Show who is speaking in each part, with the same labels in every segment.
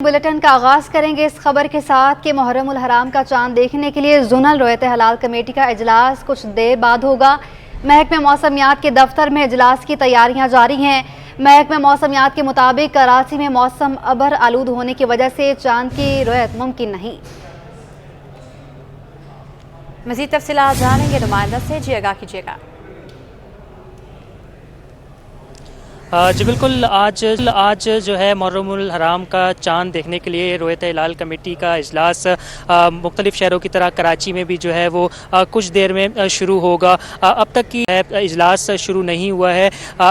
Speaker 1: Bulletin का आगाज करेंगे इस खबर के साथ कि मुहर्रम उल हराम का चांद देखने के लिए जोनल रोयत हलाल कमेटी का इजलास कुछ देर बाद होगा। महकमे मौसमियात के दफ्तर में इजलास की तैयारियां जारी हैं। महकमे मौसमियात के मुताबिक कराची में मौसम अबर आलूद होने की वजह से चांद की रोयत मुमकिन नहीं।
Speaker 2: मज़ीद तफसीलात जानेंगे नुमाइंदा से, जी आगाह कीजिएगा।
Speaker 3: जी बिल्कुल, आज जो है मुहर्रम उल हराम का चांद देखने के लिए रोयत हिलाल कमेटी का इजलास मुख्तलिफ शहरों की तरह कराची में भी जो है वो कुछ देर में शुरू होगा। अब तक की इजलास शुरू नहीं हुआ है।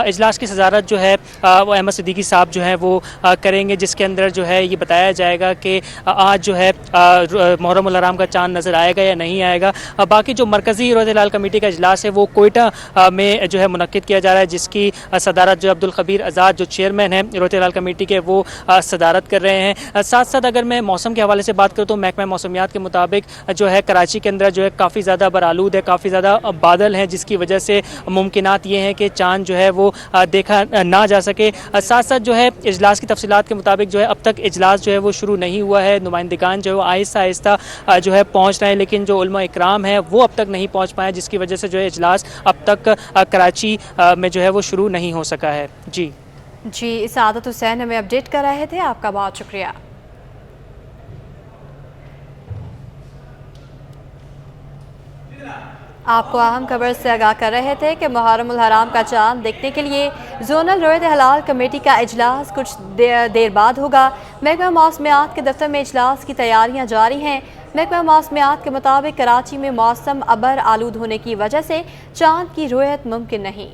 Speaker 3: इजलास की सदारत जो है वो अहमद सिद्दीकी साहब जो है वो करेंगे, जिसके अंदर जो है ये बताया जाएगा कि आज जो है मुहर्रम उल हराम का चांद नज़र आएगा या नहीं आएगा। बाकी जो मरकज़ी रोयत हिलाल कमेटी का इजलास है वो कोयटा में जो है मुनक्किद किया जा रहा है, जिसकी सदारत जो अब्दुल खबीर आज़ाद जो चेयरमैन हैं रोयत हिलाल कमेटी के वो सदारत कर रहे हैं। साथ साथ अगर मैं मौसम के हवाले से बात करूँ तो महकमा मौसमियात के मुताबिक जो है कराची के अंदर जो है काफ़ी ज़्यादा बरालूद है, काफ़ी ज़्यादा बादल हैं, जिसकी वजह से मुमकिनात ये हैं कि चांद जो है वो देखा ना जा सके। साथ साथ जो है इजलास की तफसीलात के मुताबिक जो है अब तक इजलास जो है वो शुरू नहीं हुआ है। नुमाइंदगान जो है वो आहिस्ता आहिस्ता जो है पहुँच रहे हैं, लेकिन जो उलमा इकराम है वो अब तक नहीं पहुँच पाए, जिसकी वजह से जो है इजलास अब तक कराची में जो है वो शुरू नहीं हो सका है। जी
Speaker 2: इसादत हुसैन हमें अपडेट कर रहे थे, आपका बहुत शुक्रिया। आपको अहम खबर से आगाह कर रहे थे कि मुहर्रम उल हराम का चांद देखने के लिए जोनल रोयत हलाल कमेटी का इजलास कुछ देर बाद होगा। महकमा मौसमियात के दफ्तर में इजलास की तैयारियां जारी हैं। महकमा मौसमियात के मुताबिक कराची में मौसम अबर आलूद होने की वजह से चांद की रोयत मुमकिन नहीं।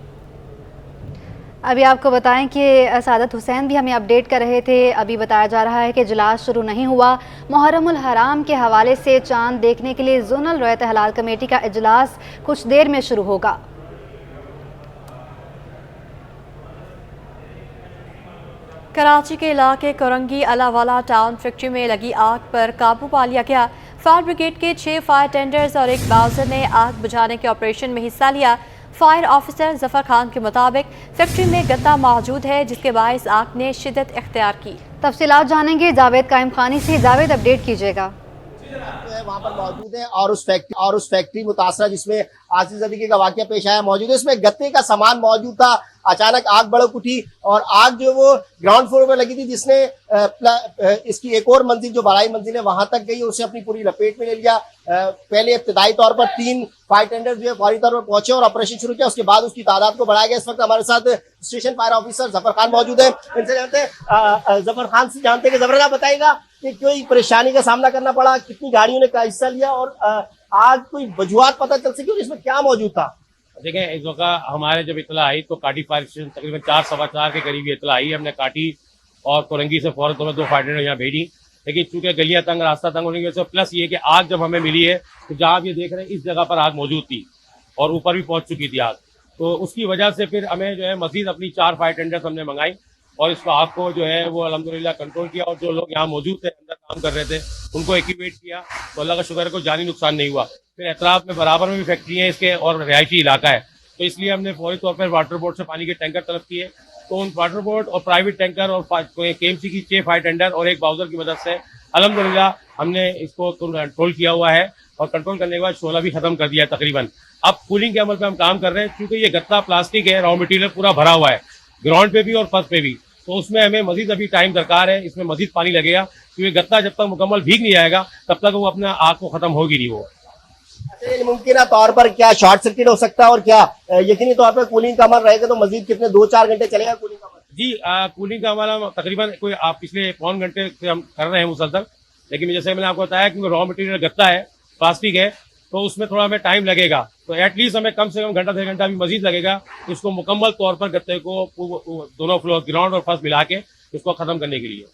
Speaker 1: अभी आपको बताएं कि सादत हुसैन भी हमें अपडेट कर रहे थे। अभी बताया जा रहा है कि इजलास शुरू नहीं हुआ। मुहर्रम उल हराम के हवाले से चांद देखने के लिए जोनल रोयत हलाल कमेटी का इजलास कुछ देर में शुरू होगा।
Speaker 2: कराची के इलाके कोरंगी अलावाला टाउन फैक्ट्री में लगी आग पर काबू पा लिया गया। फायर ब्रिगेड के 6 फायर टेंडर्स और एक बाउजर ने आग बुझाने के ऑपरेशन में हिस्सा लिया। फायर ऑफिसर जफर खान के मुताबिक फैक्ट्री में गत्ता मौजूद है, जिसके बायस आग ने शिद्दत इख्तियार की।
Speaker 1: तफसीलात जानेंगे जावेद कायम खानी से। जावेद, अपडेट कीजिएगा।
Speaker 4: वहाँ पर मौजूद है और उस फैक्ट्री मुतासरा जिसमें आसिफ जदीकी का वाकया पेश आया मौजूद है, उसमें गत्ते का सामान मौजूद था। अचानक आग भड़क उठी और आग जो वो ग्राउंड फ्लोर पर लगी थी, जिसने इसकी एक और मंजिल जो बड़ाई मंजिल है वहां तक गई, उसे अपनी पूरी लपेट में ले लिया। पहले इब्तिदाई तौर पर 3 फायर टेंडर जो है फौरी तौर पर पहुंचे और ऑपरेशन शुरू किया। उसके बाद उसकी तादाद को बढ़ाया गया। इस वक्त हमारे साथ station fire officer Zafar Khan मौजूद है। इनसे जानते हैं जफर खान से जानते हैं कि जफर बताएगा कि कोई परेशानी का सामना करना पड़ा, कितनी गाड़ियों ने हिस्सा लिया और आज कोई वजूहात पता चल सकी और इसमें क्या मौजूद था?
Speaker 5: देखें, इस वक्त हमारे जब इतला आई तो काटी फायर स्टेशन तकरीबन 4 सवा 4 के करीब ये इतला आई। हमने काटी और कोरंगी से फौरन तो 2 फायर टेंडर यहाँ भेजी, लेकिन चूंकि गलियां तंग, रास्ता तंग होने की वजह से, प्लस ये कि आग जब हमें मिली है तो जहाँ आप ये देख रहे हैं इस जगह पर आग मौजूद थी और ऊपर भी पहुंच चुकी थी आग, तो उसकी वजह से फिर हमें जो है मजीद अपनी 4 फायर टेंडर्स हमने मंगाई और इस आग को जो है वो अल्हम्दुलिल्लाह कंट्रोल किया और जो लोग यहाँ मौजूद थे, अंदर काम कर रहे थे, उनको एक्टिवेट किया तो अल्लाह का शुक्र है कोई जानी नुकसान नहीं हुआ। फिर एतराफ में बराबर में भी फैक्ट्री है इसके और रिहायशी इलाका है, तो इसलिए हमने फौरी तौर पर वाटर बोर्ड से पानी के टैंकर तलब किए। तो उन वाटर बोर्ड और प्राइवेट टैंकर और KMC की 6 फायर टेंडर और एक बाउजर की मदद से अल्हम्दुलिल्लाह हमने इसको कंट्रोल किया हुआ है और कंट्रोल करने के बाद शोला भी खत्म कर दिया तकरीबन। अब कूलिंग के अमल पे हम काम कर रहे हैं, क्योंकि ये गत्ता प्लास्टिक है, रॉ मटेरियल पूरा भरा हुआ है ग्राउंड पे भी और फर्स्ट पे भी, तो उसमें हमें मजीद अभी टाइम दरकार है। इसमें मजीद पानी लगेगा, क्योंकि गत्ता जब तक मुकम्मल भीग नहीं जाएगा तब तक वो अपना आग को खत्म होगी नहीं। वो
Speaker 4: मुमकिन तौर पर क्या शॉर्ट सर्किट हो सकता है और क्या यकीनी तौर पर कूलिंग का अमल रहेगा तो मजीद कितने 2-4 घंटे चलेगा कूलिंग का अमल?
Speaker 5: जी, कूलिंग का अमल तकरीबन कोई आप पिछले 1 घंटे से हम कर रहे हैं मुसलसल, लेकिन जैसे मैंने आपको बताया क्योंकि रॉ मटेरियल गत्ता है, प्लास्टिक है, तो उसमें थोड़ा हमें टाइम लगेगा। तो एटलीस्ट हमें कम से कम घंटा 1.5 घंटा भी मजीद लगेगा इसको मुकम्मल तौर पर गत्ते को दोनों फ्लोर ग्राउंड और फर्स्ट मिला के इसको खत्म करने के लिए।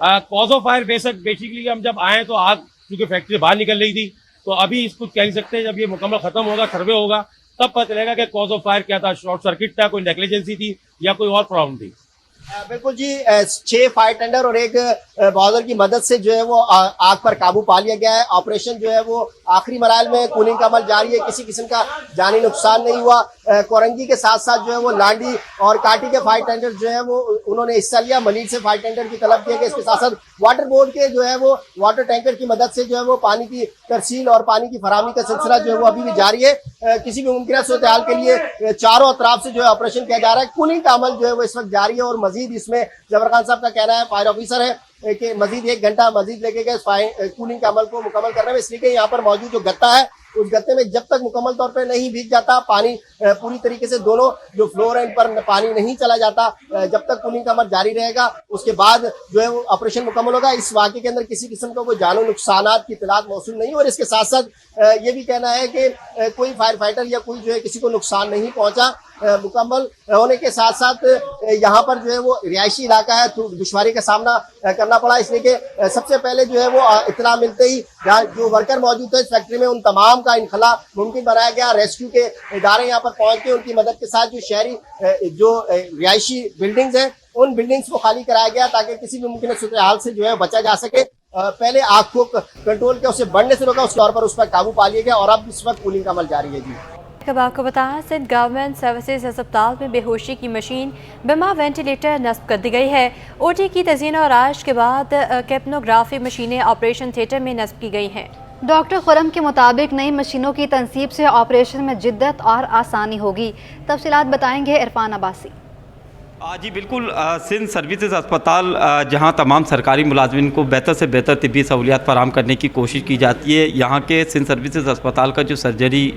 Speaker 5: कॉज ऑफ फायर बेसिकली हम जब आए तो आग क्योंकि फैक्ट्री बाहर निकल रही थी, तो अभी इसको कह नहीं सकते। जब ये मुकम्मल खत्म होगा, सर्वे होगा, तब पता चलेगा कि कॉज ऑफ फायर क्या था, शॉर्ट सर्किट था, कोई नेग्लिजेंसी थी या कोई और प्रॉब्लम थी।
Speaker 4: बिल्कुल जी, 6 फायर टेंडर और एक बहादुर की मदद से जो है वो आग पर काबू पा लिया गया है। ऑपरेशन जो है वो आखिरी मराहल में, कूलिंग का अमल जारी है, किसी किस्म का जानी नुकसान नहीं हुआ। कोरंगी के साथ साथ जो है वो लांडी और काटी के फायर टेंडर जो है वो उन्होंने हिस्सा लिया। मलीर से फायर टेंडर की तलब किया गया। इसके साथ साथ वाटर बोर्ड के जो है वो वाटर टैंकर की मदद से जो है वो पानी की तरसील और पानी की फराहमी का सिलसिला जो है वो अभी भी जारी है। किसी भी मुमकिन सूरत हाल के लिए चारों अतराफ से जो है ऑपरेशन किया जा रहा है। कूलिंग का अमल जो है वो इस वक्त जारी है और मजीद इसमें जबर खान साहब का कहना है, फायर ऑफिसर है, कि मजीद 1 घंटा मजीद लेके गए कूलिंग के अमल को मुकम्मल करने में, इसलिए कि यहाँ पर मौजूद जो गत्ता है उस गत्ते में जब तक मुकम्मल तौर पे नहीं भीग जाता पानी, पूरी तरीके से दोनों जो फ्लोर है इन पर पानी नहीं चला जाता, जब तक कूलिंग का अमल जारी रहेगा उसके बाद जो है वो ऑपरेशन मुकम्मल होगा। इस वाक़े के अंदर किसी किस्म का कोई जानो नुकसानात की इत्तलात मौसूल नहीं। और इसके साथ साथ ये भी कहना है कि कोई फायर फाइटर या कोई जो है किसी को नुकसान नहीं पहुंचा। मुकम्मल होने के साथ साथ यहाँ पर जो है वो रिहायशी इलाका है, तो दुश्वारी का सामना करना पड़ा, इसलिए कि सबसे पहले जो है वो इत्तला मिलते ही जहाँ जो वर्कर मौजूद थे इस फैक्ट्री में उन तमाम का इनखला मुमकिन बनाया गया। रेस्क्यू के इदारे यहाँ पर पहुंच के उनकी मदद के साथ जो शहरी जो रिहायशी बिल्डिंग्स हैं उन बिल्डिंग्स को खाली कराया गया ताकि किसी भी मुमकिन सूरत हाल से जो है बचा जा सके। पहले आग को कंट्रोल किया, उसे बढ़ने से रोका, उसके तौर पर उस पर काबू पा लिया गया और अब इस वक्त कूलिंग का अमल जारी है। जी
Speaker 2: अब आपको बताएं, सिंध गवर्नमेंट सर्विसेज अस्पताल में बेहोशी की मशीन बिमा वेंटिलेटर नस्ब कर दी गई है। ओटी की तज़ीन और आश के बाद कैप्नोग्राफी मशीनें ऑपरेशन थिएटर में नस्ब की गई हैं।
Speaker 1: डॉक्टर खुरम के मुताबिक नई मशीनों की तनसीब से ऑपरेशन में जिद्दत और आसानी होगी। तफसीलात बताएंगे इरफान अब्बासी।
Speaker 6: जी बिल्कुल, सिंध सर्विसेज अस्पताल जहां तमाम सरकारी मुलाजमिन को बेहतर से बेहतर तिब्बी सहूलियात फराहम करने की कोशिश की जाती है, यहाँ के सिंध सर्विसेज अस्पताल का जो सर्जरी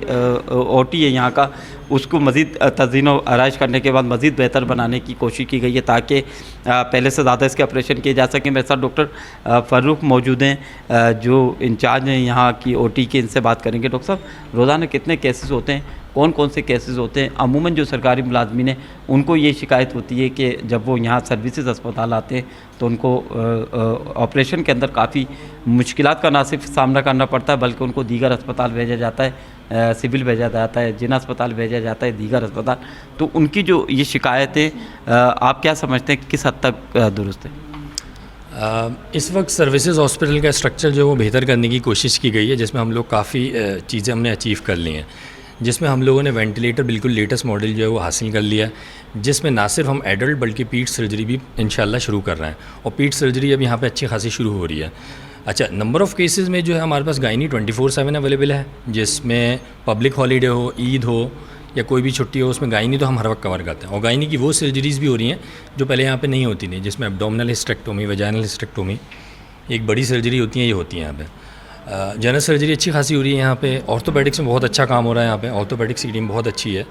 Speaker 6: ओटी है यहाँ का, उसको मज़ीद तज़ीन और आराइश करने के बाद मज़ीद बेहतर बनाने की कोशिश की गई है ताकि पहले से ज़्यादा इसके ऑपरेशन किए जा सकें। मेरे साथ डॉक्टर फ़ारूक मौजूद हैं जो इंचार्ज हैं यहाँ की ओटी के, इनसे बात करेंगे। डॉक्टर साहब, रोज़ाना कितने केसेस होते हैं, कौन कौन से केसेस होते हैं? अमूमन जो सरकारी मुलाजमीन हैं उनको ये शिकायत होती है कि जब वो यहाँ सर्विसेज अस्पताल आते हैं तो उनको ऑपरेशन के अंदर काफ़ी मुश्किलात का ना सिर्फ सामना करना पड़ता है बल्कि उनको दीगर अस्पताल भेजा जाता है, सिविल भेजा जाता है, जिना अस्पताल भेजा जाता है, दीगर अस्पताल। तो उनकी जो ये शिकायत है आप क्या समझते हैं किस हद तक दुरुस्त है?
Speaker 7: इस वक्त सर्विसेज हॉस्पिटल का स्ट्रक्चर जो वो बेहतर करने की कोशिश की गई है, जिसमें हम लोग काफ़ी चीज़ें हमने अचीव कर ली हैं, जिसमें हम लोगों ने वेंटिलेटर बिल्कुल लेटेस्ट मॉडल जो है वो हासिल कर लिया, जिसमें ना सिर्फ हम एडल्ट बल्कि पीट सर्जरी भी इंशाल्लाह शुरू कर रहे हैं और पीट सर्जरी अब यहाँ पे अच्छी खासी शुरू हो रही है। अच्छा, नंबर ऑफ़ केसेस में जो है हमारे पास गायनी 24/7 अवेलेबल है, जिसमें पब्लिक हॉलीडे हो, ईद हो या कोई भी छुट्टी हो, उसमें गायनी तो हम हर वक्त कवर करते हैं। और गायनी की वो सर्जरीज़ भी हो रही हैं जो पहले यहाँ पर नहीं होती थी, जिसमें एब्डोमिनल हिस्टेक्टोमी, वजाइनल हिस्टेक्टोमी, एक बड़ी सर्जरी होती है, ये होती है यहाँ पर। जनरल सर्जरी अच्छी खासी हो रही है यहाँ पे। ऑर्थोपेडिक्स में बहुत अच्छा काम हो रहा है यहाँ पे, ऑर्थोपेडिक्स की टीम बहुत अच्छी है।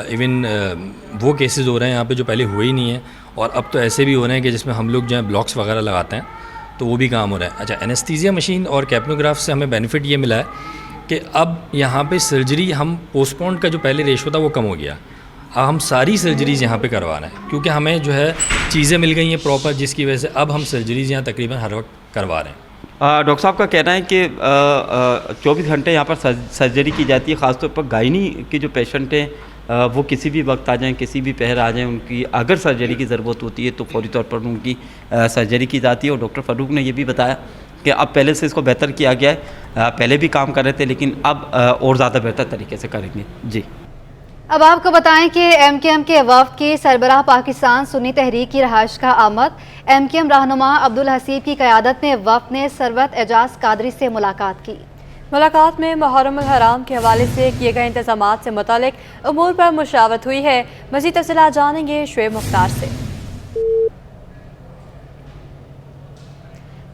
Speaker 7: इवन वो केसेस हो रहे हैं यहाँ पे जो पहले हुए ही नहीं है, और अब तो ऐसे भी हो रहे हैं कि जिसमें हम लोग जो है ब्लॉक्स वगैरह लगाते हैं, तो वो भी काम हो रहा है। अच्छा, एनेस्थीसिया मशीन और कैप्नोग्राफ से हमें बेनिफिट ये मिला है कि अब यहाँ पे सर्जरी हम पोस्टपोन का जो पहले रेशो था वो कम हो गया। अब हम सारी सर्जरीज़ यहाँ पे करवा रहे हैं क्योंकि हमें जो है चीज़ें मिल गई हैं प्रॉपर, जिसकी वजह से अब हम सर्जरीज़ यहाँ तकरीबन हर वक्त करवा रहे हैं।
Speaker 6: डॉक्टर साहब का कहना है कि 24 घंटे यहाँ पर सर्जरी की जाती है। ख़ासतौर पर गायनी के जो पेशेंट हैं वो किसी भी वक्त आ जाएं, किसी भी पहर आ जाएं, उनकी अगर सर्जरी की ज़रूरत होती है तो फौरी तौर पर उनकी सर्जरी की जाती है। और डॉक्टर फ़ारूक ने ये भी बताया कि अब पहले से इसको बेहतर किया गया है, पहले भी काम कर रहे थे लेकिन अब और ज़्यादा बेहतर तरीके से करेंगे। जी,
Speaker 1: अब आपको बताएं कि एमकेएम के वफ़द की सरबराह पाकिस्तान सुन्नी तहरीक की रहायश का आमद। एमकेएम रहनुमा अब्दुल हसीब की क़यादत में वफ़द ने सरवत एजाज कादरी से मुलाकात की।
Speaker 2: मुलाकात में मुहर्रम उल हराम के हवाले से किए गए इंतज़ामात से मुतालिक उमूर पर मुशावरत हुई है। मज़ीद तफ़सीलात जानेंगे शुएब मुख्तार से।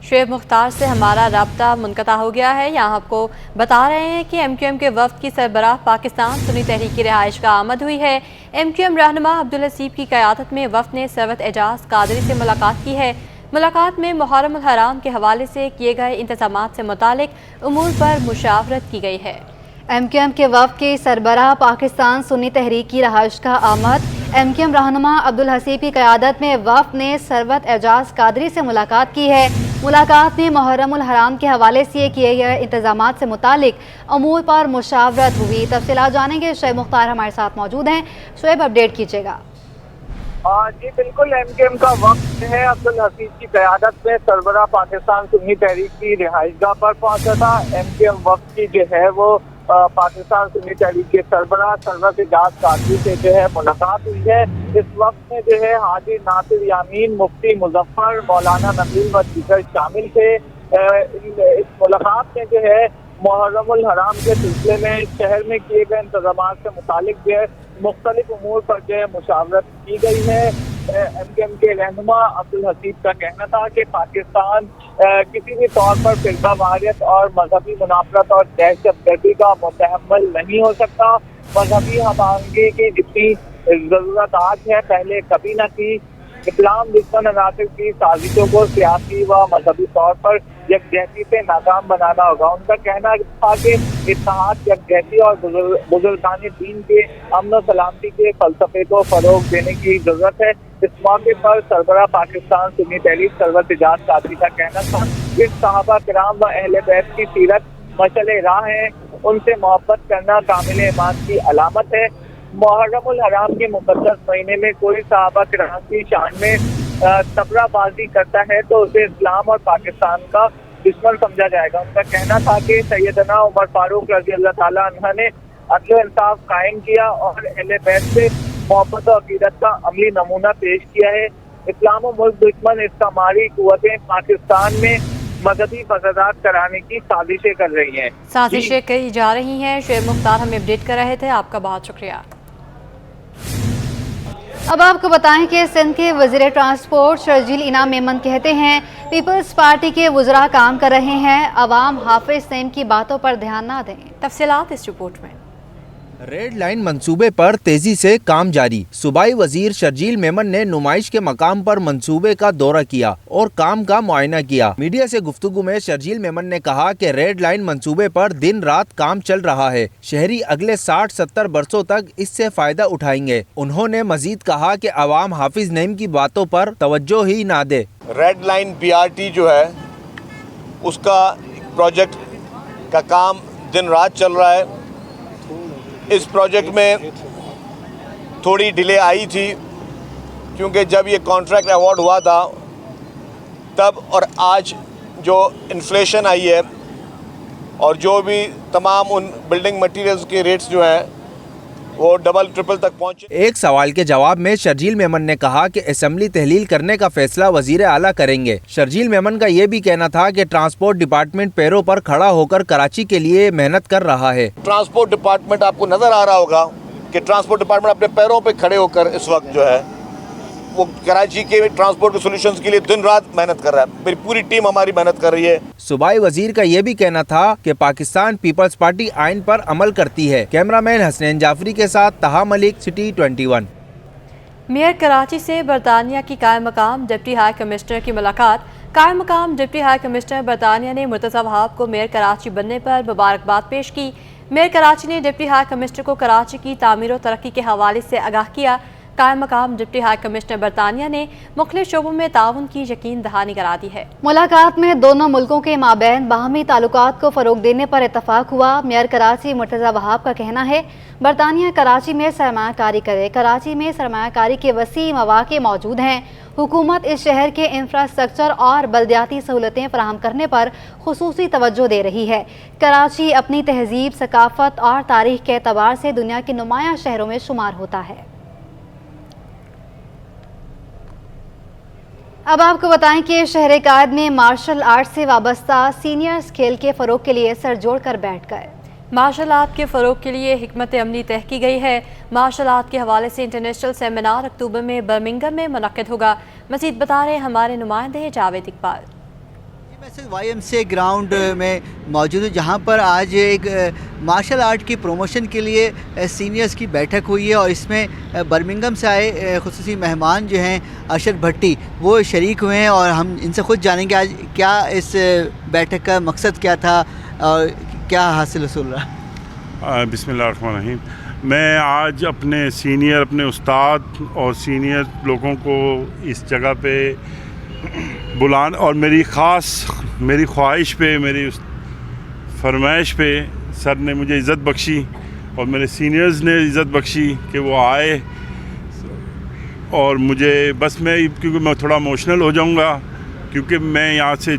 Speaker 2: शुएब मुख्तार से हमारा राब्ता मुनक़ता हो गया है। यहाँ आपको बता रहे हैं कि एमक्यूएम के वफ़द की सरबराह पाकिस्तान सुन्नी तहरीक की रिहाइश का आमद हुई है। एमक्यूएम रहनुमा अब्दुल हसीब की क़यादत में वफ़द ने सरवत एजाज कादरी से मुलाकात की है। मुलाकात में मुहर्रम उल हराम के हवाले से किए गए इंतज़ामात से मुतालिक उमूर पर मुशावरत की गई है।
Speaker 1: एमक्यूएम के वफ़द के सरबराह पाकिस्तान सुन्नी तहरीक की रहाइश का आमद। एमक्यूएम रहनुमा अब्दुल हसीब की क़यादत में वफ़द ने सरवत एजाज कादरी से मुलाकात की है। मुलाकात में मुहर्रम उल हराम के हवाले से किए गए इंतज़ामात से मुतालिक अमूर पर मुशावरत हुई। तफसीलात जानेंगे, शुएब मुख्तार हमारे साथ मौजूद हैं। शुएब, अपडेट कीजिएगा।
Speaker 8: जी बिल्कुल, एमकेएम का वक्त है अब्दुल हफीज की क़यादत में सरबराह पाकिस्तान सुन्नी तहरीक की रिहाइशगाह पर पहुंचा था। एमकेएम वक्त की जो है वो पाकिस्तान सुन्नी तहरीक के सरबराह सरवत एजाज कादरी से जो है मुलाकात हुई है। इस वक्त में जो है हाजी नासिर यामीन, मुफ्ती मुजफ्फर, मौलाना नबील व दीगर शामिल थे। इस मुलाकात में जो है मुहर्रमुल हराम के सिलसिले में शहर में किए गए इंतजाम से मुतालिक जो है मुख्तलिफ उमूर पर जो है मुशावरत की गई है। एमकेएम के रहनुमा अब्दुल हफीज का कहना था कि पाकिस्तान किसी भी तौर पर फिरका वारियत और मजहबी मुनाफरत और दहशत गर्दी का मुतहम्मिल नहीं हो सकता। मजहबी हमआहंगी की जितनी जरूरत आज है पहले कभी न थी। इस्लाम दुश्मन अनासर की साजिशों को सियासी व मजहबी तौर पर यकजहती से नाकाम बनाना होगा। उनका कहना था कि इत्तेहाद, यकजहती और बुजुर्गाने दीन के अमन और सलामती के फलसफे को फरोग देने की जरूरत है। इस मौके पर सरबराह पाकिस्तान सुन्नी तहरीक सरवत एजाज कादरी का कहना था कि सहाबा किराम व अहले बैत की सीरत मशअल राह है, उनसे मोहब्बत करना कामिल ईमान की अलामत है। मुहर्रमुल हराम के मुक़द्दस महीने में कोई सहाबा किराम की शान में तबराबाजी करता है तो उसे इस्लाम और पाकिस्तान का दुश्मन समझा जाएगा। उनका कहना था कि सैयदना उमर फारूक रज़ी अल्लाह ताला अन्हा ने अदल व इंसाफ कायम किया और अहले बैत से मोहब्बत और अक़ीदत का अमली नमूना पेश किया है। इस्लाम और मुल्क दुश्मन इस्तेमारी कुव्वतें पाकिस्तान में मजहबी फसादात कराने की साजिशें कर रही हैं।
Speaker 2: साजिशें कही जा रही हैं। शेर मुख्तार हमें अपडेट कर रहे थे, आपका बहुत शुक्रिया।
Speaker 1: अब आपको बताएं कि सिंध के वज़ीर ट्रांसपोर्ट शर्जील इनाम मेमन कहते हैं पीपल्स पार्टी के वज़रा काम कर रहे हैं, अवाम हाफिज सईद की बातों पर ध्यान ना दें।
Speaker 2: तफसीलात इस रिपोर्ट में।
Speaker 9: रेड लाइन मंसूबे पर तेजी से काम जारी। सूबाई वजीर शर्जील मेमन ने नुमाइश के मकाम पर मंसूबे का दौरा किया और काम का मुआयना किया। मीडिया से गुफ्तगू में शर्जील मेमन ने कहा कि रेड लाइन मंसूबे पर दिन रात काम चल रहा है, शहरी अगले 60-70 बरसों तक इससे फायदा उठाएंगे। उन्होंने मजीद कहा कि अवाम हाफिज नईम की बातों पर तवज्जो ही ना दे।
Speaker 10: रेड लाइन BRT जो है उसका प्रोजेक्ट का काम दिन रात चल रहा है। इस प्रोजेक्ट में थोड़ी डिले आई थी क्योंकि जब ये कॉन्ट्रैक्ट अवार्ड हुआ था तब और आज जो इन्फ्लेशन आई है और जो भी तमाम उन बिल्डिंग मटेरियल्स के रेट्स जो हैं वो डबल ट्रिपल तक पहुंचे।
Speaker 9: एक सवाल के जवाब में शर्जील मेमन ने कहा कि असेंबली तहलील करने का फैसला वजीर आला करेंगे। शर्जील मेमन का ये भी कहना था कि ट्रांसपोर्ट डिपार्टमेंट पैरों पर खड़ा होकर कराची के लिए मेहनत कर रहा है।
Speaker 10: ट्रांसपोर्ट डिपार्टमेंट आपको नजर आ रहा होगा कि ट्रांसपोर्ट डिपार्टमेंट अपने पैरों पर खड़े होकर इस वक्त जो है वो कराची के ट्रांसपोर्ट के सोल्यूशंस के लिए दिन रात मेहनत कर रहा है। मेरी पूरी टीम हमारी मेहनत कर रही है।
Speaker 9: सूबाई वजीर का ये भी कहना था कि पाकिस्तान पीपल्स पार्टी आइन पर अमल करती है। कैमरामैन हसनैन जाफरी के साथ तहा मलिक, सिटी 21।
Speaker 2: मेयर कराची से बरतानिया की कायम मकाम डिप्टी हाई कमिश्नर की मुलाकात। कायम मकाम डिप्टी हाई कमिश्नर बरतानिया ने मुर्तज़ा वहाब को मेयर कराची बनने पर मुबारकबाद पेश की। मेयर कराची ने डिप्टी हाई कमिश्नर को कराची की तामीर और तरक्की के हवाले से आगाह किया। कायम मकाम डिप्टी हाई कमिश्नर बरतानिया ने मुख्तलिफ शोबों में ताउन की यकीन दहानी करा दी है।
Speaker 1: मुलाकात में दोनों मुल्कों के माबैन बाहमी ताल्लुकात को फरोग देने पर इत्तफाक हुआ। मेयर कराची मुर्तज़ा वहाब का कहना है बरतानिया कराची में सरमायाकारी करे। कराची में सरमायाकारी के वसी मौक़े मौजूद हैं। हुकूमत इस शहर के इंफ्रास्ट्रक्चर और बल्दियाती सहूलतें फराहम करने पर खुसूसी तवज्जो दे रही है। कराची अपनी तहजीब, सकाफत और तारीख के एतबार से दुनिया के नुमाया शहरों में शुमार होता है। अब आपको बताएं कि शहर कायद में मार्शल आर्ट से वाबस्ता सीनियर्स खेल के फ़रोग के लिए सर जोड़ कर बैठ गए।
Speaker 2: मार्शल आर्ट के फ़रोग के लिए हिकमत अमली तय की गई है। मार्शल आर्ट के हवाले से इंटरनेशनल सेमिनार अक्टूबर में बर्मिंघम में मुनक्किद होगा। मज़ीद बता रहे हमारे नुमाइंदे जावेद इकबाल।
Speaker 11: YMCA ग्राउंड में मौजूद है जहाँ पर आज एक मार्शल आर्ट की प्रमोशन के लिए सीनियर्स की बैठक हुई है और इसमें बर्मिंघम से आए खुसूसी मेहमान जो हैं अरशद भट्टी वो शरीक हुए हैं और हम इनसे खुद जानेंगे आज क्या इस बैठक का मकसद क्या था और क्या हासिल वसूल रहा।
Speaker 12: बिस्मिल्लाहिर्रहमानिर्रहीम। मैं आज अपने उस्ताद और सीनियर लोगों को इस जगह पे बुलान और मेरी ख्वाहिश पे, मेरी फरमाइश पे सर ने मुझे इज़्ज़त बख्शी और मेरे सीनियर्स ने इज़्ज़त बख्शी कि वो आए और मुझे बस मैं, क्योंकि मैं थोड़ा इमोशनल हो जाऊंगा, क्योंकि मैं यहाँ से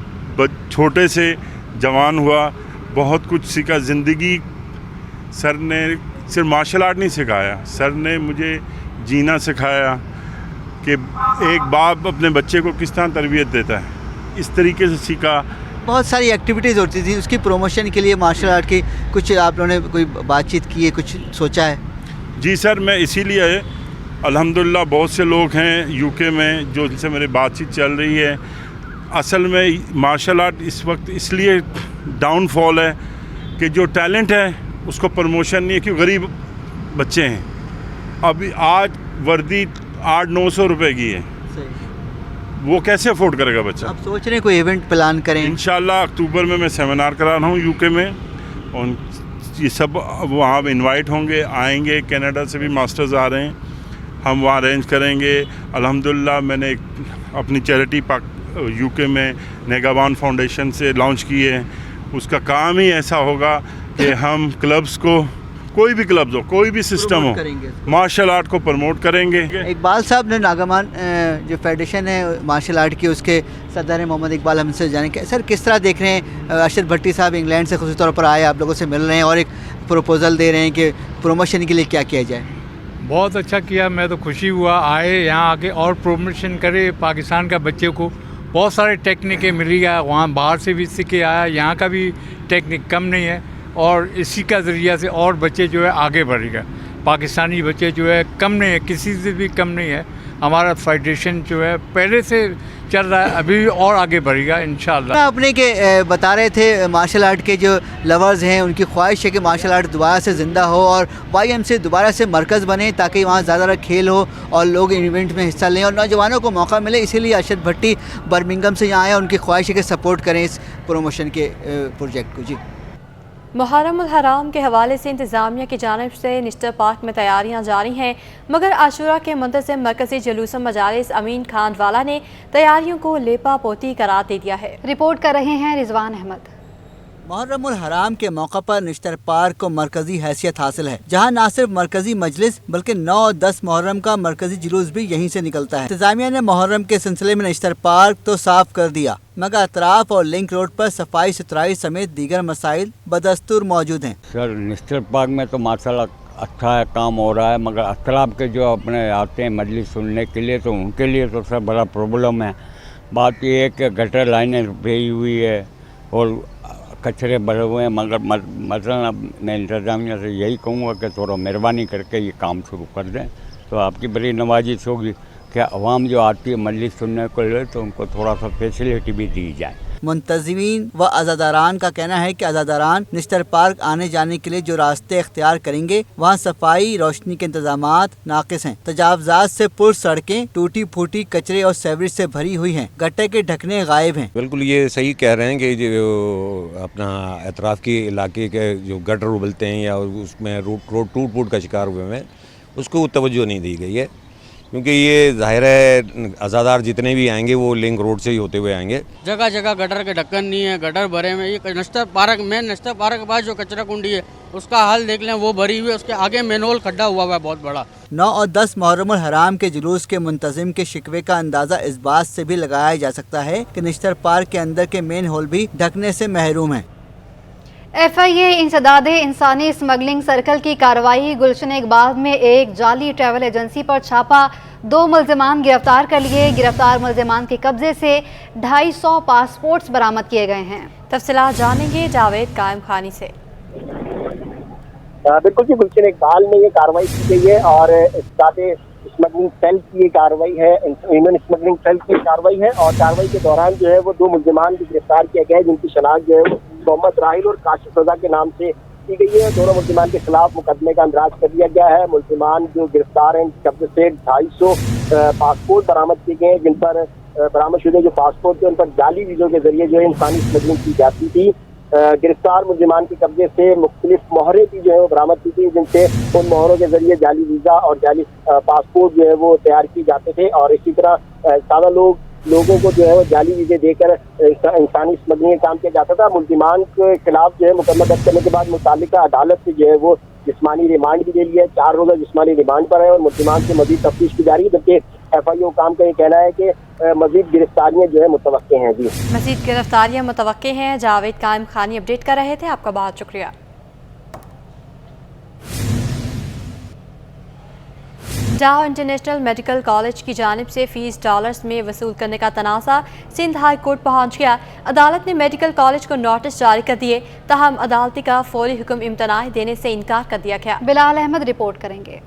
Speaker 12: छोटे से जवान हुआ, बहुत कुछ सीखा ज़िंदगी। सर ने सिर्फ मार्शल आर्ट नहीं सिखाया, सर ने मुझे जीना सिखाया कि एक बाप अपने बच्चे को किस तरह तरबियत देता है, इस तरीके से सीखा।
Speaker 11: बहुत सारी एक्टिविटीज़ होती थी, उसकी प्रमोशन के लिए मार्शल आर्ट की कुछ आप लोगों ने कोई बातचीत की है, कुछ सोचा है?
Speaker 12: जी सर, मैं इसीलिए अल्हम्दुलिल्लाह बहुत से लोग हैं यूके में जो जिनसे मेरी बातचीत चल रही है। असल में मार्शल आर्ट इस वक्त इसलिए डाउनफॉल है कि जो टैलेंट है उसको प्रमोशन नहीं है, क्योंकि गरीब बच्चे हैं। अभी आज वर्दी 800-900 रुपए की है, वो कैसे अफोर्ड करेगा बच्चा?
Speaker 11: आप सोच रहे हैं कोई इवेंट प्लान करें?
Speaker 12: इंशाल्लाह अक्टूबर में मैं सेमिनार करा रहा हूँ यूके में, और ये सब वहाँ इनवाइट होंगे, आएंगे। कनाडा से भी मास्टर्स आ रहे हैं, हम वहाँ अरेंज करेंगे। अल्हम्दुलिल्लाह मैंने अपनी चैरिटी यूके में नेगावान फाउंडेशन से लॉन्च की है। उसका काम ही ऐसा होगा कि हम क्लब्स को, कोई भी क्लब्स हो, कोई भी सिस्टम हो, मार्शल आर्ट को प्रमोट करेंगे।
Speaker 11: इकबाल साहब ने नागामान जो फेडरेशन है मार्शल आर्ट की, उसके सदर हैं मोहम्मद इकबाल, हमसे जाने के सर किस तरह देख रहे हैं? अरशद भट्टी साहब इंग्लैंड से खुसूसी तौर पर आए, आप लोगों से मिल रहे हैं और एक प्रपोज़ल दे रहे हैं कि प्रमोशन के लिए क्या किया जाए।
Speaker 13: बहुत अच्छा किया, मैं तो खुशी हुआ आए यहाँ आके और प्रमोशन करे पाकिस्तान का बच्चे को। बहुत सारे टेक्निकें मिली है, वहाँ बाहर से भी सीख के आया, यहाँ का भी टेक्निक कम नहीं है, और इसी का ज़रिया से और बच्चे जो है आगे बढ़ेगा। पाकिस्तानी बच्चे जो है कम नहीं है, किसी से भी कम नहीं है। हमारा फेडरेशन जो है पहले से चल रहा है, अभी और आगे बढ़ेगा इंशाल्लाह।
Speaker 11: अपने के बता रहे थे मार्शल आर्ट के जो लवर्स हैं उनकी ख्वाहिश है कि मार्शल आर्ट दोबारा से ज़िंदा हो और YMCA दोबारा से मरकज़ बने, ताकि वहाँ ज़्यादा खेल हो और लोग इवेंट में हिस्सा लें और नौजवानों को मौका मिले। इसीलिए अरशद भट्टी बर्मिंघम से यहाँ आए, उनकी ख्वाहिश है कि सपोर्ट करें इस प्रमोशन के प्रोजेक्ट को। जी,
Speaker 2: मुहर्रम उल हराम के हवाले से इंतज़ामिया की जानिब से निश्तर पार्क में तैयारियां जारी हैं, मगर आशूरा के मुंतज़िम मरकज़ी जुलूस मजालिस अमीन खान वाला ने तैयारियों को लेपा पोती करार दे दिया है।
Speaker 1: रिपोर्ट कर रहे हैं रिजवान अहमद।
Speaker 11: मुहर्रम उल हराम के मौका पर निश्तर पार्क को मरकजी हैसियत हासिल है, जहां न सिर्फ मरकजी मजलिस बल्कि 9 और 10 मुहर्रम का मरकजी जुलूस भी यहीं से निकलता है। इंतजामिया ने मुहर्रम के सिलसिले में निश्तर पार्क तो साफ कर दिया, मगर अतराफ और लिंक रोड पर सफाई सुथराई समेत दीगर मसाइल बदस्तूर मौजूद हैं।
Speaker 14: सर निश्तर पार्क में तो माशाल्लाह अच्छा है, काम हो रहा है, मगर अतराफ के जो अपने आते हैं मजलिस सुनने के लिए, तो उनके लिए तो सर बड़ा प्रॉब्लम है। बात यह है कि गटर लाइनें रुपी हुई है और कचरे भरे हुए हैं, मगर मसलन अब मैं इंतजामिया से यही कहूँगा कि थोड़ा मेहरबानी करके ये काम शुरू कर दें, तो आपकी बड़ी नवाजिश होगी कि अवाम जो आती है मजलिस सुनने को ले तो उनको थोड़ा सा फैसिलिटी भी दी जाए।
Speaker 11: मुंतज़िमीन व अज़ादारान का कहना है कि अज़ादारान निश्तर पार्क आने जाने के लिए जो रास्ते इख्तियार करेंगे वहाँ सफाई रोशनी के इंतजामात नाकिस हैं। तजावजात से पुर सड़कें टूटी फूटी कचरे और सेवरेज से भरी हुई हैं, गट्टे के ढकने गायब हैं।
Speaker 15: बिल्कुल ये सही कह रहे हैं कि जो अपना एतराफ़ की इलाके के जो गटर उबलते हैं या उसमें रोड टूट फूट का शिकार हुए हैं उसको तवज्जो नहीं दी गई है, क्योंकि ये जाहिर है आज़ादार जितने भी आएंगे वो लिंक रोड से ही होते हुए आएंगे।
Speaker 16: जगह जगह गटर के ढक्कन नहीं है, गटर भरे में। ये नश्तर पार्क में, नश्तर पार्क के पास जो कचरा कुंडी है उसका हाल देख लें, वो भरी हुई है, उसके आगे मैनहोल खड्डा हुआ है बहुत बड़ा।
Speaker 11: 9 और 10 मुहर्रम उल हराम के जुलूस के मुंतजिम के शिकवे का अंदाज़ा इस बात से भी लगाया जा सकता है कि निश्तर पार्क के अंदर के मेन हॉल भी ढकने से महरूम है।
Speaker 1: FIA इंसदादे इंसानी स्मगलिंग सर्कल की कार्रवाई। गुलशन इकबाल में एक जाली ट्रैवल एजेंसी पर छापा, 2 मुल्जिमान गिरफ्तार कर लिए। गिरफ्तार मुल्जिमान के कब्जे से 250 पासपोर्ट्स बरामद किए गए हैं।
Speaker 2: तफसीलात जानेंगे जावेद कायम खानी से।
Speaker 4: बिल्कुल जी, गुलशन इकबाल में ये कार्रवाई की गई है और इंसदादे स्मगलिंग सेल की ये कार्रवाई है, ह्यूमन स्मगलिंग सेल की कार्रवाई है। और कार्रवाई के दौरान जो है वो 2 मुल्जिमान भी गिरफ्तार किया गया है, जिनकी शनाख्त जो है मोहम्मद राहिल और काशिफ रजा के नाम से की गई है। दोनों मुल्जिमान के खिलाफ मुकदमे का अंदराज कर दिया गया है। मुल्जिमान जो गिरफ्तार हैं कब्जे से 250 पासपोर्ट बरामद किए गए हैं, जिन पर बरामदशुदा जो पासपोर्ट थे उन पर जाली वीज़ों के जरिए जो है इंसानी स्मगलिंग की जाती थी। गिरफ्तार मुल्जिमान के कब्जे से मुख्तलिफ मोहरें भी जो है वो बरामद की थी, जिनसे उन मोहरों के जरिए जाली वीज़ा और जाली पासपोर्ट जो है वो तैयार किए जाते थे। और इसी तरह सादा लोग लोगों को जो है वो जाली वीजे देकर इंसानी स्मगलिंग का काम किया जाता था। मुल्जिमान के खिलाफ जो है मुकदमा दर्ज करने के बाद मुतालिका अदालत से जो है वो जिस्मानी रिमांड भी दे लिया है। 4 रोज़ा जिस्मानी रिमांड पर है और मुल्जिमान से मजीद तफ्तीश की जा रही है, जबकि FIO काम का ये कहना है कि मजीद गिरफ्तारियाँ जो है मुतवक्के हैं। जी
Speaker 2: मजीद गिरफ्तारियाँ मुतवक्के हैं। जावेद कायम खानी अपडेट कर रहे थे, आपका बहुत शुक्रिया। डाउ इंटरनेशनल मेडिकल कॉलेज की जानिब से फ़ीस डॉलर्स में वसूल करने का तनाज़ा सिंध हाई कोर्ट पहुँच गया। अदालत ने मेडिकल कॉलेज को नोटिस जारी कर दिए, ताहम अदालती का फौरी हुक्म इम्तनाई देने से इनकार कर दिया गया।
Speaker 1: बिलाल अहमद रिपोर्ट करेंगे।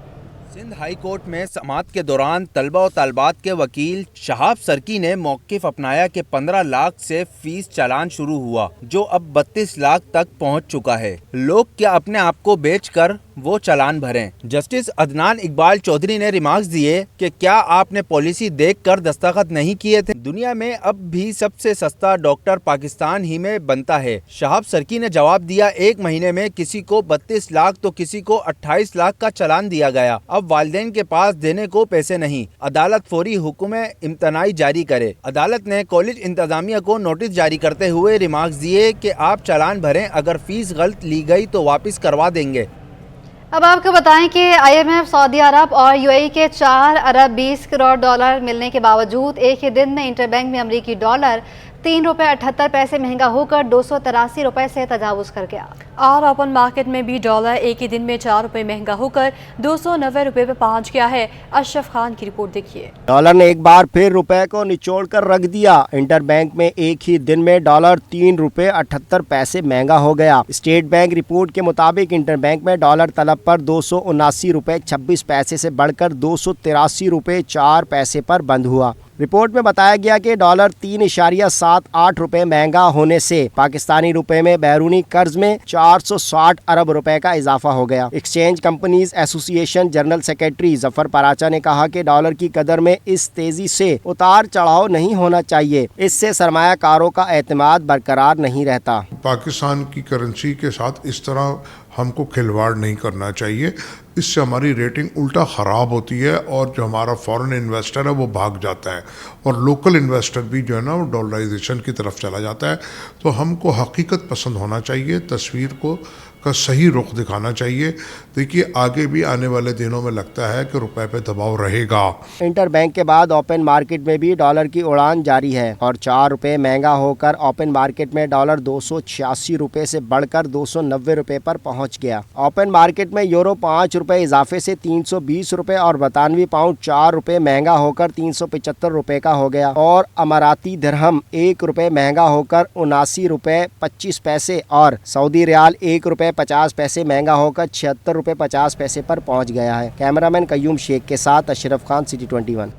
Speaker 9: सिंध हाई कोर्ट में समाअत के दौरान तलबा और तालबात के वकील शहाब सरकी ने मौक़िफ़ अपनाया कि 15 लाख से फीस चालान शुरू हुआ, जो अब 32 लाख तक पहुंच चुका है। लोग क्या अपने आप को बेचकर वो चालान भरें। जस्टिस अदनान इकबाल चौधरी ने रिमार्क्स दिए कि क्या आपने पॉलिसी देखकर दस्तखत नहीं किए थे? दुनिया में अब भी सबसे सस्ता डॉक्टर पाकिस्तान ही में बनता है। शहाब सरकी ने जवाब दिया, 1 महीने में किसी को 32 लाख तो किसी को 28 लाख का चालान दिया गया। अब वालिदैन के पास देने को पैसे नहीं, अदालत फौरी हुक्म इम्तनाई जारी करे। अदालत ने कॉलेज इंतजामिया को नोटिस जारी करते हुए रिमार्क्स दिए कि आप चालान भरें, अगर फीस गलत ली गई तो वापस करवा देंगे।
Speaker 1: अब आपको बताएं कि IMF, सऊदी अरब और UAE के 4 अरब 20 करोड़ डॉलर मिलने के बावजूद एक ही दिन में इंटरबैंक में अमरीकी डॉलर 3 रुपये 78 पैसे महंगा होकर 283 रुपये से तजावुज कर गया।
Speaker 2: और ओपन मार्केट में भी डॉलर एक ही दिन में 4 रुपये महंगा होकर 290 रुपये पे पहुंच गया है। अशरफ खान की रिपोर्ट देखिए।
Speaker 4: डॉलर ने एक बार फिर रुपए को निचोड़ कर रख दिया। इंटरबैंक में एक ही दिन में डॉलर 3 रुपये 78 पैसे महंगा हो गया। स्टेट बैंक रिपोर्ट के मुताबिक इंटरबैंक में डॉलर तलब पर 279 रुपये 26 पैसे से बढ़कर 283 रुपये 4 पैसे पर बंद हुआ। रिपोर्ट में बताया गया कि डॉलर 3.78 रुपये महंगा होने से पाकिस्तानी रुपए में बैरूनी कर्ज में 460 अरब रुपए का इजाफा हो गया। Exchange companies association general secretary Zafar Paracha ने कहा कि डॉलर की कदर में इस तेजी से उतार चढ़ाव नहीं होना चाहिए, इससे सरमायाकारों का एतमाद बरकरार नहीं रहता।
Speaker 17: पाकिस्तान की करेंसी के साथ इस तरह हमको खिलवाड़ नहीं करना चाहिए, इससे हमारी रेटिंग उल्टा ख़राब होती है और जो हमारा फॉरेन इन्वेस्टर है वो भाग जाता है और लोकल इन्वेस्टर भी जो है ना वो डॉलराइजेशन की तरफ चला जाता है। तो हमको हकीकत पसंद होना चाहिए, तस्वीर को का सही रुख दिखाना चाहिए। देखिए आगे भी आने वाले दिनों में लगता है कि रुपए पे दबाव रहेगा।
Speaker 4: इंटरबैंक के बाद ओपन मार्केट में भी डॉलर की उड़ान जारी है और 4 रुपये महंगा होकर ओपन मार्केट में डॉलर 286 रुपये से बढ़कर 290 रुपये पर पहुंच गया। ओपन मार्केट में यूरो 5 रुपये इजाफे से 320 रुपये और बरतानवी पाउंड 4 रुपये महंगा होकर 375 रुपये का हो गया और अमाराती दिरहम 1 रुपये महंगा होकर 79 रुपये 25 पैसे और सऊदी रियाल 1 रुपये 50 पैसे महंगा होकर 76 रुपये 50 पैसे पर पहुंच गया है। कैमरामैन कयूम शेख के साथ अशरफ खान, सिटी 21।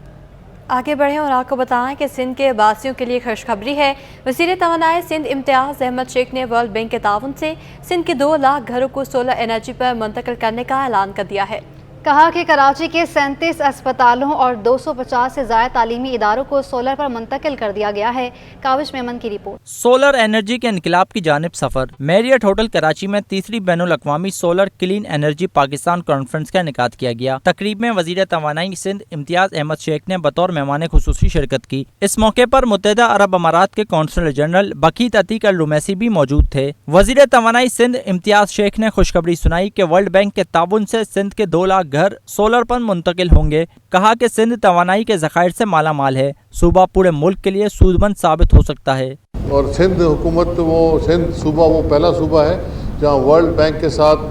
Speaker 2: आगे बढ़े और आपको बताएं कि सिंध के वासियों के लिए खुशखबरी है। वज़ीर तवानाई सिंध इम्तियाज़ अहमद शेख ने वर्ल्ड बैंक के ताउन से सिंध के 2 लाख घरों को सोलर एनर्जी पर मुंतकिल करने का ऐलान कर दिया है।
Speaker 1: कहा कि कराची के 37 अस्पतालों और 250 से ज़्यादा तालीमी इदारों को सोलर पर मुंतकिल कर दिया गया है। काविश मेमन की रिपोर्ट।
Speaker 18: सोलर एनर्जी के इनकलाब की जानिब सफर। मैरियट होटल कराची में 3री बैनुल-अक़वामी solar clean energy Pakistan conference का इनेकाद किया गया। तकरीब में वज़ीर तवानाई सिंध इम्तियाज़ अहमद शेख ने बतौर मेहमान खुसूसी शिरकत की। इस मौके पर मुत्तहिदा अरब अमारात के कौंसलर जनरल बकीत अतीक अल-रुमैसी भी मौजूद थे। वज़ीर तवानाई सिंध इम्तियाज़ शेख ने खुशखबरी सुनाई कि वर्ल्ड बैंक के ताउन से सिंध के 2 लाख घर सोलर पर मुंतकिल होंगे। कहा कि सिंध तवानाई के ज़खायर से माला माल है, सूबा पूरे मुल्क के लिए सूदमंद साबित हो सकता है।
Speaker 19: और सिंध हुकूमत सिंध सूबा वो पहला सूबा है जहाँ वर्ल्ड बैंक के साथ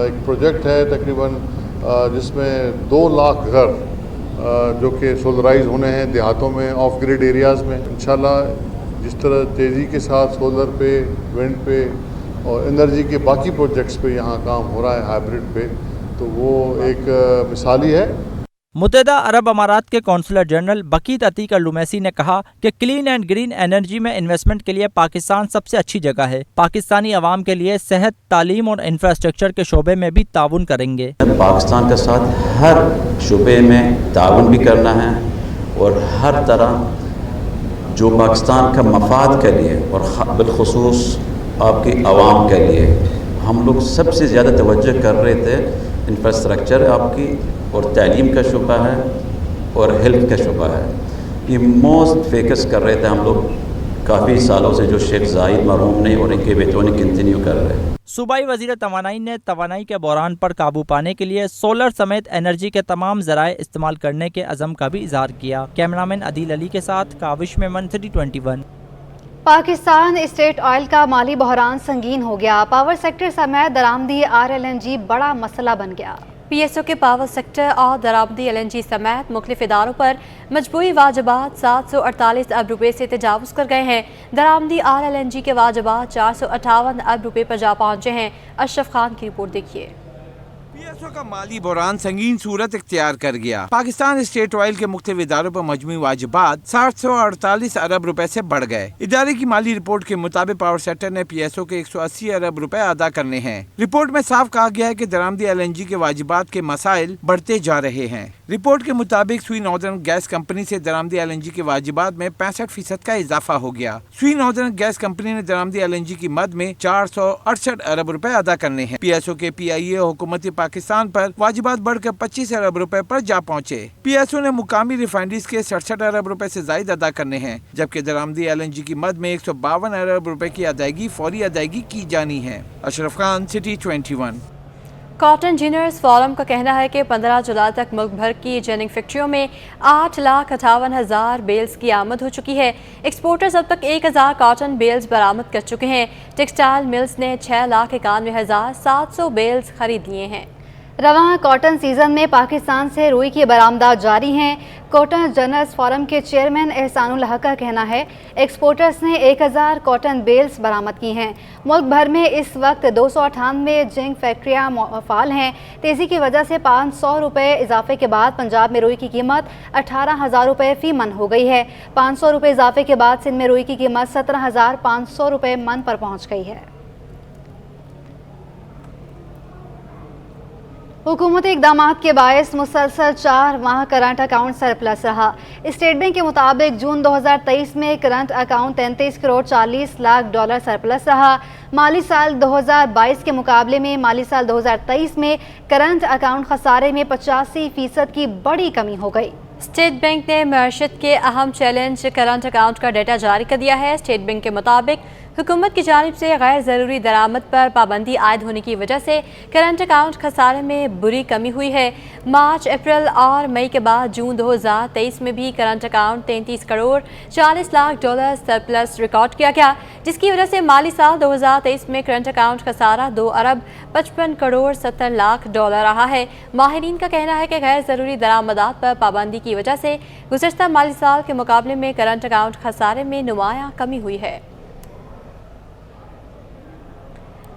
Speaker 19: एक प्रोजेक्ट है तकरीबन जिसमें 2 लाख घर जो कि सोलराइज होने हैं देहातों में, ऑफ ग्रिड एरियाज़ में। इंशाल्लाह जिस तरह तेज़ी के साथ सोलर पे, विंड पे और एनर्जी के बाकी प्रोजेक्ट्स पे यहाँ काम हो रहा है हाइब्रिड पे, तो वो एक मिसाली है।
Speaker 18: मुत्तहिदा अरब अमारात के कौंसलर जनरल बकीत अतीक अल-रुमैसी ने कहा कि क्लीन एंड ग्रीन एनर्जी में इन्वेस्टमेंट के लिए पाकिस्तान सबसे अच्छी जगह है। पाकिस्तानी अवाम के लिए सेहत, तालीम और इंफ्रास्ट्रक्चर के शोबे में भी ताउन करेंगे।
Speaker 20: पाकिस्तान के साथ हर शोबे में ताउन भी करना है और हर तरह जो पाकिस्तान का मफाद के लिए और बिलखुसूस आपकी आवाम के लिए हम लोग सबसे ज़्यादा तवज्जो कर रहे थे। इंफ्रास्ट्रक्चर आपकी और तालीम का शुबा है और हेल्थ का शुबा है। ये मोस्ट फेकस कर रहे थे हम लोग काफ़ी सालों से, जो शेख जाहिद मरहूम ने और इनके बेटों ने कंटिन्यू कर रहे हैं।
Speaker 18: सूबाई वज़ीर तवानाई ने तवानाई के बहरान पर काबू पाने के लिए सोलर समेत एनर्जी के तमाम ज़राए इस्तेमाल करने के अज़म का भी इजहार किया। कैमरामैन अदील अली के साथ Kavish Memon, city 21।
Speaker 1: Pakistan State Oil का माली बहरान संगीन हो गया। पावर सेक्टर समेत दरामदी RLNG बड़ा मसला बन गया।
Speaker 2: PSO के पावर सेक्टर और दरामदी LNG समेत मुख्तलिफ इदारों पर मजबूरी वाजबात 748 अरब रुपये से तजावुज़ कर गए हैं। दरामदी RLNG के वाजबात 458 अरब रुपये पर जा पहुँचे हैं। अशरफ खान की रिपोर्ट देखिए।
Speaker 9: PSO का माली बहरान संगीन सूरत इख्तियार कर गया। पाकिस्तान स्टेट ऑयल के मुख्तलिफ इदारों पर मजमूई वाजिबात 748 अरब रुपए से बढ़ गए। इदारे की माली रिपोर्ट के मुताबिक पावर सेक्टर ने PSO के 180 अरब रुपए अदा करने हैं। रिपोर्ट में साफ कहा गया है कि दरामदी LNG के वाजिबात के मसाइल बढ़ते जा रहे हैं। रिपोर्ट के मुताबिक स्वी नॉर्दर्न गैस कंपनी से दरामदी LNG के वाजिबात में 65% का इजाफा हो गया। स्वी नॉर्दर्न गैस कंपनी ने दरामदी LNG की मद में 468 अरब रुपए अदा करने हैं। PSO के PIA हुकूमती पाकिस्तान पर वाजिबात बढ़कर 25 अरब रुपए पर जा पहुँचे। PSO ने मुकामी रिफाइनरीज के 67 अरब रुपए से जायद अदा करने हैं, जबकि दरामदी LNG की मद में 152 अरब रुपए की अदायगी फौरी अदायगी की जानी है। Ashraf Khan, city 21।
Speaker 2: Cotton ginners forum का कहना है कि 15 जुलाई तक मुल्क भर की जिनिंग फैक्ट्रियों में 8,58,000 बेल्स की आमद हो चुकी है। एक्सपोर्टर्स अब तक 1,000 कॉटन बेल्स बरामद कर चुके हैं। टेक्सटाइल मिल्स ने 6,91,700 बेल्स खरीद लिए हैं।
Speaker 1: रवां कॉटन सीजन में पाकिस्तान से रुई की बरामदात जारी हैं। कॉटन जर्नल्स फोरम के चेयरमैन एहसानुल हक का कहना है एक्सपोर्टर्स ने 1,000 कॉटन बेल्स बरामद की हैं। मुल्क भर में इस वक्त 298 जिंक फैक्ट्रियां फाल हैं। तेज़ी की वजह से 500 रुपये इजाफे के बाद पंजाब में रुई की कीमत 18,000 रुपये फ़ी मन हो गई है। 500 रुपये इजाफे के बाद सिंध में रुई की कीमत 17,500 रुपये मन पर पहुँच गई है। हुकूमती इक़दामात के बायस मुसलसल 4 माह करंट अकाउंट सरप्लस रहा। स्टेट बैंक के मुताबिक जून 2023 में current account 33 crore 40 lakh dollar surplus रहा। माली साल 2022 के मुकाबले में माली साल 2023 में करंट अकाउंट खसारे में 85% की बड़ी कमी हो गई।
Speaker 2: स्टेट बैंक ने मईशत के अहम चैलेंज करंट अकाउंट का डेटा जारी कर दिया है। स्टेट बैंक के मुताबिक हुकूमत की जानिब से गैर ज़रूरी दरामद पर पाबंदी आयद होने की वजह से करंट अकाउंट खसारे में बुरी कमी हुई है। मार्च, अप्रैल और मई के बाद जून 2023 में भी current account 33 crore 40 lakh dollar surplus record किया गया, जिसकी वजह से माली साल 2023 में करंट अकाउंट खसारा 2 अरब 55 करोड़ 70 लाख डॉलर रहा है। माहिरीन का कहना है कि गैर ज़रूरी दरामदात पर पाबंदी की वजह से गुज़श्ता माली साल के मुकाबले में करंट अकाउंट खसारे में नुमायां कमी हुई है।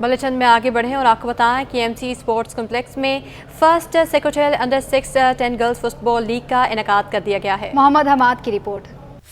Speaker 2: बुलेटिन में आगे बढ़ें और आपको बताएं कि MC स्पोर्ट्स कॉम्प्लेक्स में first secretary under 6-10 girls football league का इनेकाद कर दिया गया है।
Speaker 1: मोहम्मद हमाद की रिपोर्ट।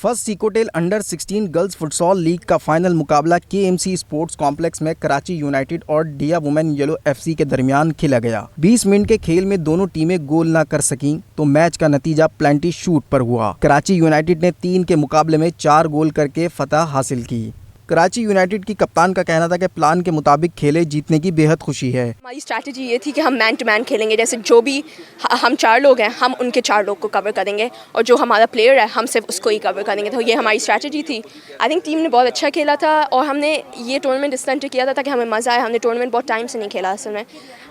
Speaker 21: फर्स्ट सिकोटेल अंडर 16 गर्ल्स फुटसॉल लीग का फाइनल मुकाबला KMC स्पोर्ट्स कॉम्प्लेक्स में कराची यूनाइटेड और डिया वुमेन येलो FC के दरमियान खेला गया। 20 मिनट के खेल में दोनों टीमें गोल न कर सकीं तो मैच का नतीजा प्लेंटी शूट पर हुआ। कराची यूनाइटेड ने 3 के मुकाबले में 4 गोल करके फतह हासिल की। कराची यूनाइटेड की कप्तान का कहना था कि प्लान के मुताबिक खेले जीतने की बेहद खुशी है।
Speaker 22: हमारी स्ट्रैटेजी ये थी कि हम मैन टू मैन खेलेंगे, जैसे जो भी हम 4 लोग हैं हम उनके 4 लोग को कवर करेंगे और जो हमारा प्लेयर है हम सिर्फ उसको ही कवर करेंगे। तो ये हमारी स्ट्रैटेजी थी। आई थिंक टीम ने बहुत अच्छा खेला था और हमने ये टूर्नामेंट इस तरह किया था ताकि हमें मज़ा आए। हमने टूर्नामेंट बहुत टाइम से नहीं खेला, असल में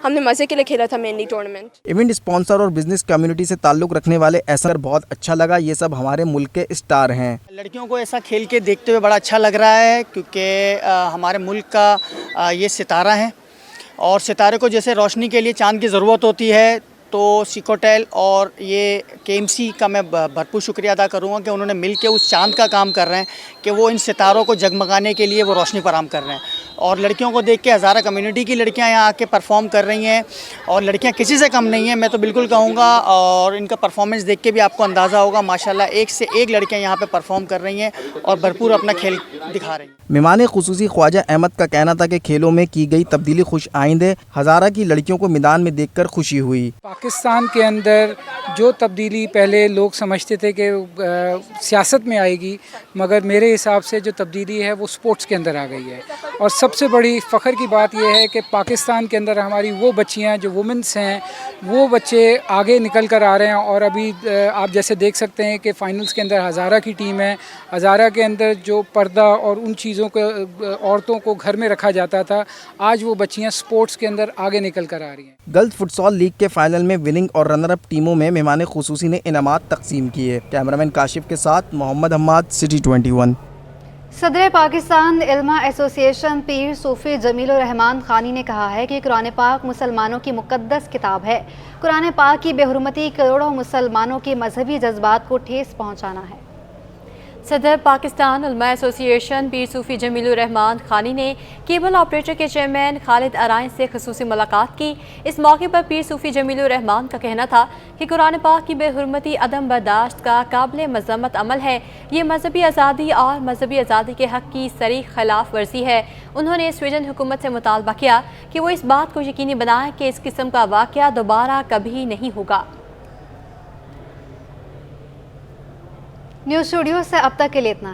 Speaker 22: हमने मज़े के लिए खेला था मेनली टूर्नामेंट।
Speaker 21: इवेंट स्पॉन्सर और बिजनेस कम्युनिटी से ताल्लुक़ रखने वाले ऐसा बहुत अच्छा लगा। ये सब हमारे मुल्क के स्टार हैं।
Speaker 23: लड़कियों को ऐसा खेल के देखते हुए बड़ा अच्छा लग रहा है क्योंकि हमारे मुल्क का ये सितारा है और सितारे को जैसे रोशनी के लिए चांद की ज़रूरत होती है, तो सिकोटेल और ये KMC का मैं भरपूर शुक्रिया अदा करूँगा कि उन्होंने मिल के उस चांद का काम कर रहे हैं कि वो इन सितारों को जगमगाने के लिए वो रोशनी फराहम कर रहे हैं। और लड़कियों को देख के हज़ारा कम्युनिटी की लड़कियां यहाँ आके परफॉर्म कर रही हैं और लड़कियां किसी से कम नहीं हैं, मैं तो बिल्कुल कहूँगा। और इनका परफॉर्मेंस देख के भी आपको अंदाज़ा होगा, माशाल्लाह एक से एक लड़कियां यहाँ पे परफॉर्म कर रही हैं और भरपूर अपना खेल दिखा रही हैं।
Speaker 21: मेहमान खुसूसी ख्वाजा अहमद का कहना था कि खेलों में की गई तब्दीली खुश आइंद है। हज़ारा की लड़कियों को मैदान में देखकर खुशी हुई।
Speaker 24: पाकिस्तान के अंदर जो तब्दीली पहले लोग समझते थे कि सियासत में आएगी, मगर मेरे हिसाब से जो तब्दीली है वो स्पोर्ट्स के अंदर आ गई है और सबसे बड़ी फ़ख्र की बात यह है कि पाकिस्तान के अंदर हमारी वो बच्चियां जो वुमेंस हैं, वो बच्चे आगे निकल कर आ रहे हैं। और अभी आप जैसे देख सकते हैं कि फ़ाइनल्स के अंदर हज़ारा की टीम है। हज़ारा के अंदर जो पर्दा और उन चीज़ों को औरतों को घर में रखा जाता था, आज वो बच्चियाँ स्पोर्ट्स के अंदर आगे निकल कर आ रही हैं।
Speaker 21: गर्ल्स फुटसॉल लीग के फाइनल में विनिंग और रनर अप टीमों में मेहमान खुसूसी ने इनामात तकसीम किए। कैमरामैन काशिफ के साथ मोहम्मद हम्माद, सिटी 21।
Speaker 1: सदर पाकिस्तान इल्मा एसोसिएशन पीर सूफी जमीलुर रहमान खानी ने कहा है कि कुरान पाक मुसलमानों की मुक़द्दस किताब है। कुरान पाक की बेहुरमती करोड़ों मुसलमानों के मजहबी जज्बात को ठेस पहुँचाना है।
Speaker 2: सदर पाकिस्तान उलमा एसोसिएशन पीर सूफी जमीलुर रहमान खानी ने केबल ऑपरेटर के चेयरमैन खालिद अराइन से खसूसी मुलाकात की। इस मौके पर पीर सूफी जमीलुर रहमान का कहना था कि कुरान पाक की बेहुरमती अदम बर्दाश्त का काबिल मज़म्मत अमल है। ये मजहबी आज़ादी और मजहबी आज़ादी के हक़ की सरीह खिलाफ वर्जी है। उन्होंने स्वीडन हुकूमत से मुतालबा किया कि वो इस बात को यकीनी बनाए कि इस किस्म का वाक़या दोबारा कभी नहीं होगा।
Speaker 1: न्यूज़ स्टूडियो से अब तक के लिए इतना।